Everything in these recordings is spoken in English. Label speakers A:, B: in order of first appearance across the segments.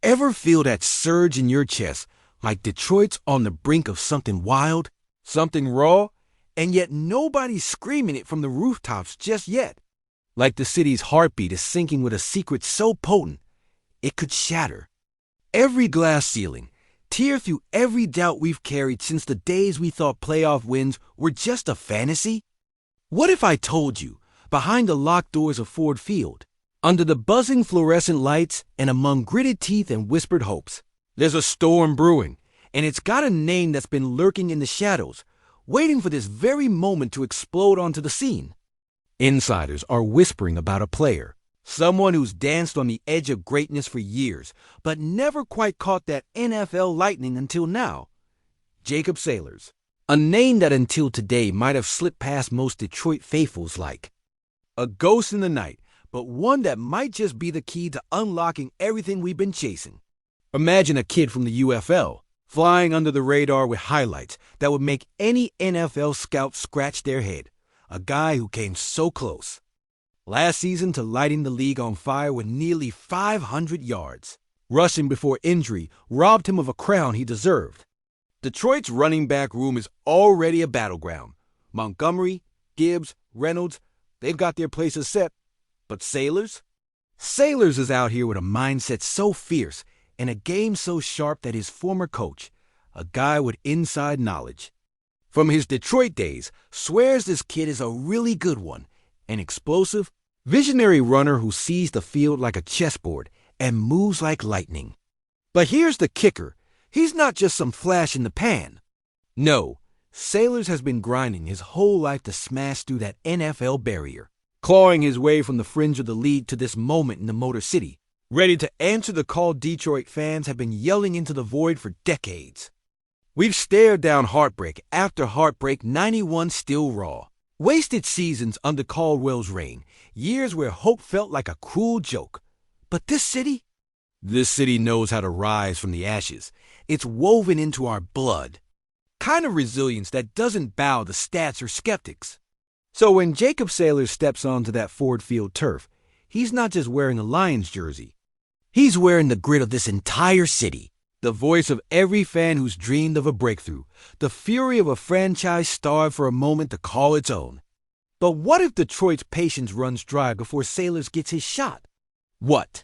A: Ever feel that surge in your chest, like Detroit's on the brink of something wild, something raw, and yet nobody's screaming it from the rooftops just yet? Like the city's heartbeat is sinking with a secret so potent, it could shatter every glass ceiling, tear through every doubt we've carried since the days we thought playoff wins were just a fantasy? What if I told you, behind the locked doors of Ford Field, under the buzzing fluorescent lights and among gritted teeth and whispered hopes, there's a storm brewing, and it's got a name that's been lurking in the shadows, waiting for this very moment to explode onto the scene? Insiders are whispering about a player, someone who's danced on the edge of greatness for years, but never quite caught that NFL lightning until now. Jacob Sailors, a name that until today might have slipped past most Detroit faithfuls like a ghost in the night, but one that might just be the key to unlocking everything we've been chasing. Imagine a kid from the UFL, flying under the radar with highlights that would make any NFL scout scratch their head. A guy who came so close last season to lighting the league on fire with nearly 500 yards. Rushing before injury robbed him of a crown he deserved. Detroit's running back room is already a battleground. Montgomery, Gibbs, Reynolds, they've got their places set. But Sailors? Sailors is out here with a mindset so fierce and a game so sharp that his former coach, a guy with inside knowledge from his Detroit days, swears this kid is a really good one, an explosive, visionary runner who sees the field like a chessboard and moves like lightning. But here's the kicker. He's not just some flash in the pan. No, Sailors has been grinding his whole life to smash through that NFL barrier, clawing his way from the fringe of the league to this moment in the Motor City, ready to answer the call Detroit fans have been yelling into the void for decades. We've stared down heartbreak after heartbreak, 91 still raw. Wasted seasons under Caldwell's reign, years where hope felt like a cruel joke. But this city knows how to rise from the ashes. It's woven into our blood. Kind of resilience that doesn't bow to stats or skeptics. So when Jacob Sailors steps onto that Ford Field turf, he's not just wearing a Lions jersey. He's wearing the grit of this entire city. The voice of every fan who's dreamed of a breakthrough, the fury of a franchise starved for a moment to call its own. But what if Detroit's patience runs dry before Sailors gets his shot? What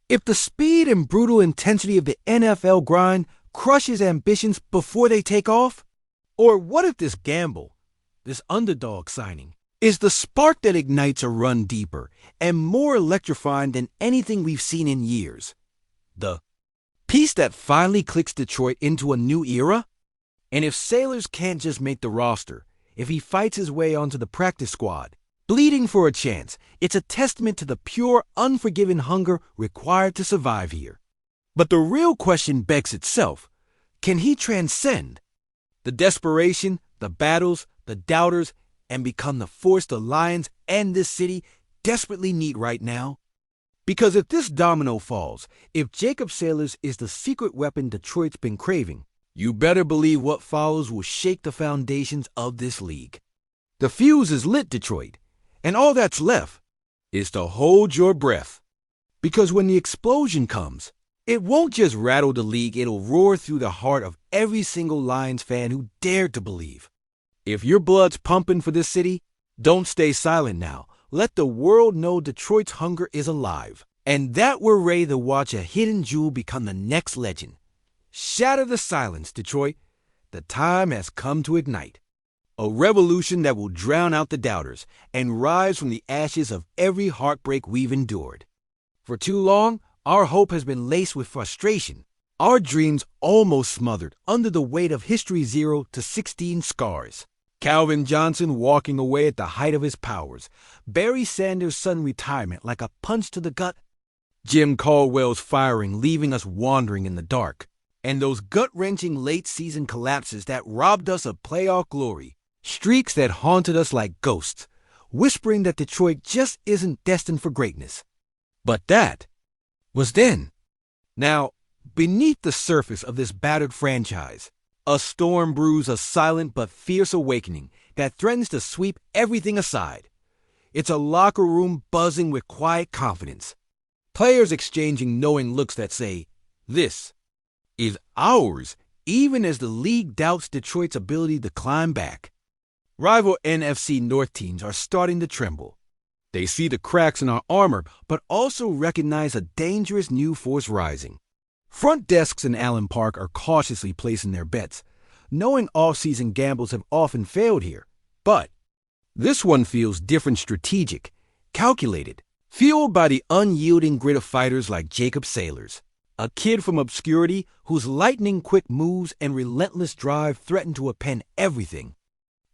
A: if the speed and brutal intensity of the NFL grind crushes ambitions before they take off? Or what if this gamble, this underdog signing, is the spark that ignites a run deeper and more electrifying than anything we've seen in years? The piece that finally clicks Detroit into a new era? And if Sailors can't just make the roster, if he fights his way onto the practice squad, bleeding for a chance, it's a testament to the pure, unforgiving hunger required to survive here. But the real question begs itself. Can he transcend the desperation, the battles, the doubters, and become the force the Lions and this city desperately need right now? Because if this domino falls, if Jacob Sailors is the secret weapon Detroit's been craving, you better believe what follows will shake the foundations of this league. The fuse is lit, Detroit, and all that's left is to hold your breath. Because when the explosion comes, it won't just rattle the league, it'll roar through the heart of every single Lions fan who dared to believe. If your blood's pumping for this city, don't stay silent now. Let the world know Detroit's hunger is alive, and that we're ready to watch a hidden jewel become the next legend. Shatter the silence, Detroit. The time has come to ignite. A revolution that will drown out the doubters and rise from the ashes of every heartbreak we've endured. For too long, our hope has been laced with frustration. Our dreams almost smothered under the weight of history's 0-16 scars. Calvin Johnson walking away at the height of his powers. Barry Sanders' sudden retirement like a punch to the gut. Jim Caldwell's firing leaving us wandering in the dark. And those gut-wrenching late-season collapses that robbed us of playoff glory. Streaks that haunted us like ghosts, whispering that Detroit just isn't destined for greatness. But that was then. Now, beneath the surface of this battered franchise, a storm brews, a silent but fierce awakening that threatens to sweep everything aside. It's a locker room buzzing with quiet confidence. Players exchanging knowing looks that say, This is ours, even as the league doubts Detroit's ability to climb back. Rival NFC North teams are starting to tremble. They see the cracks in our armor, but also recognize a dangerous new force rising. Front desks in Allen Park are cautiously placing their bets, knowing off-season gambles have often failed here. But this one feels different, strategic, calculated, fueled by the unyielding grit of fighters like Jacob Sailors, a kid from obscurity whose lightning-quick moves and relentless drive threaten to upend everything.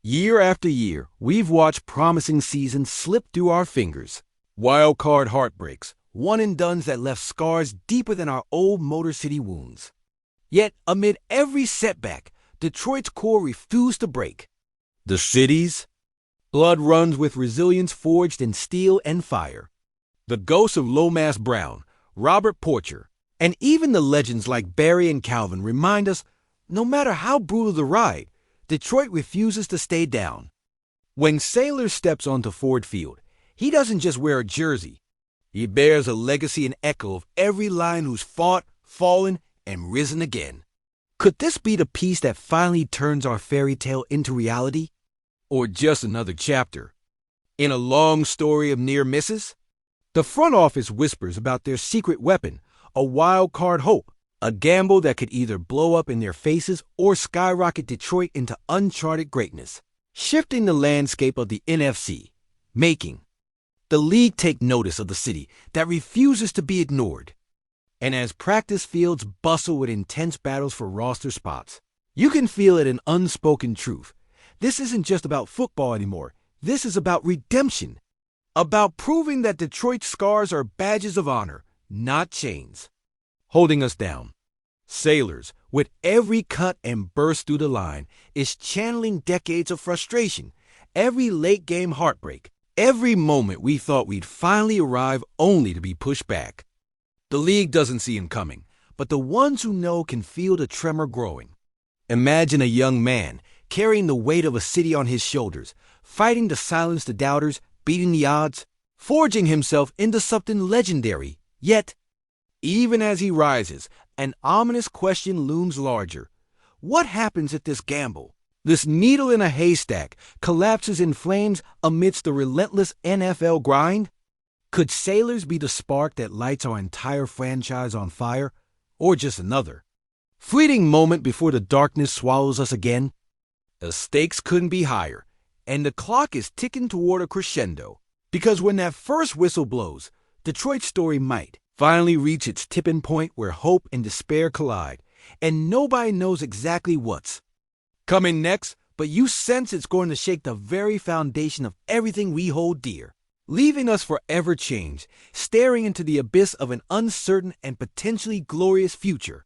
A: Year after year, we've watched promising seasons slip through our fingers. Wild card heartbreaks, one-and-dones that left scars deeper than our old Motor City wounds. Yet, amid every setback, Detroit's core refused to break. The city's blood runs with resilience forged in steel and fire. The ghosts of Lomas Brown, Robert Porcher, and even the legends like Barry and Calvin remind us, no matter how brutal the ride, Detroit refuses to stay down. When Sailor steps onto Ford Field, he doesn't just wear a jersey. He bears a legacy and echo of every Lion who's fought, fallen, and risen again. Could this be the piece that finally turns our fairy tale into reality? Or just another chapter in a long story of near misses? The front office whispers about their secret weapon, a wild card hope, a gamble that could either blow up in their faces or skyrocket Detroit into uncharted greatness, shifting the landscape of the NFC, making the league take notice of the city that refuses to be ignored. And as practice fields bustle with intense battles for roster spots, you can feel it an unspoken truth. This isn't just about football anymore. This is about redemption, about proving that Detroit's scars are badges of honor, not chains, holding us down. Sailors, with every cut and burst through the line, is channeling decades of frustration, every late-game heartbreak, every moment we thought we'd finally arrive only to be pushed back. The league doesn't see him coming, but the ones who know can feel the tremor growing. Imagine a young man carrying the weight of a city on his shoulders, fighting to silence the doubters, beating the odds, forging himself into something legendary. Yet, even as he rises, an ominous question looms larger. What happens if this gamble, this needle in a haystack, collapses in flames amidst the relentless NFL grind? Could Sailors be the spark that lights our entire franchise on fire, or just another fleeting moment before the darkness swallows us again? The stakes couldn't be higher, and the clock is ticking toward a crescendo. Because when that first whistle blows, Detroit's story might finally reach its tipping point where hope and despair collide, and nobody knows exactly what's coming next, but you sense it's going to shake the very foundation of everything we hold dear, leaving us forever changed, staring into the abyss of an uncertain and potentially glorious future.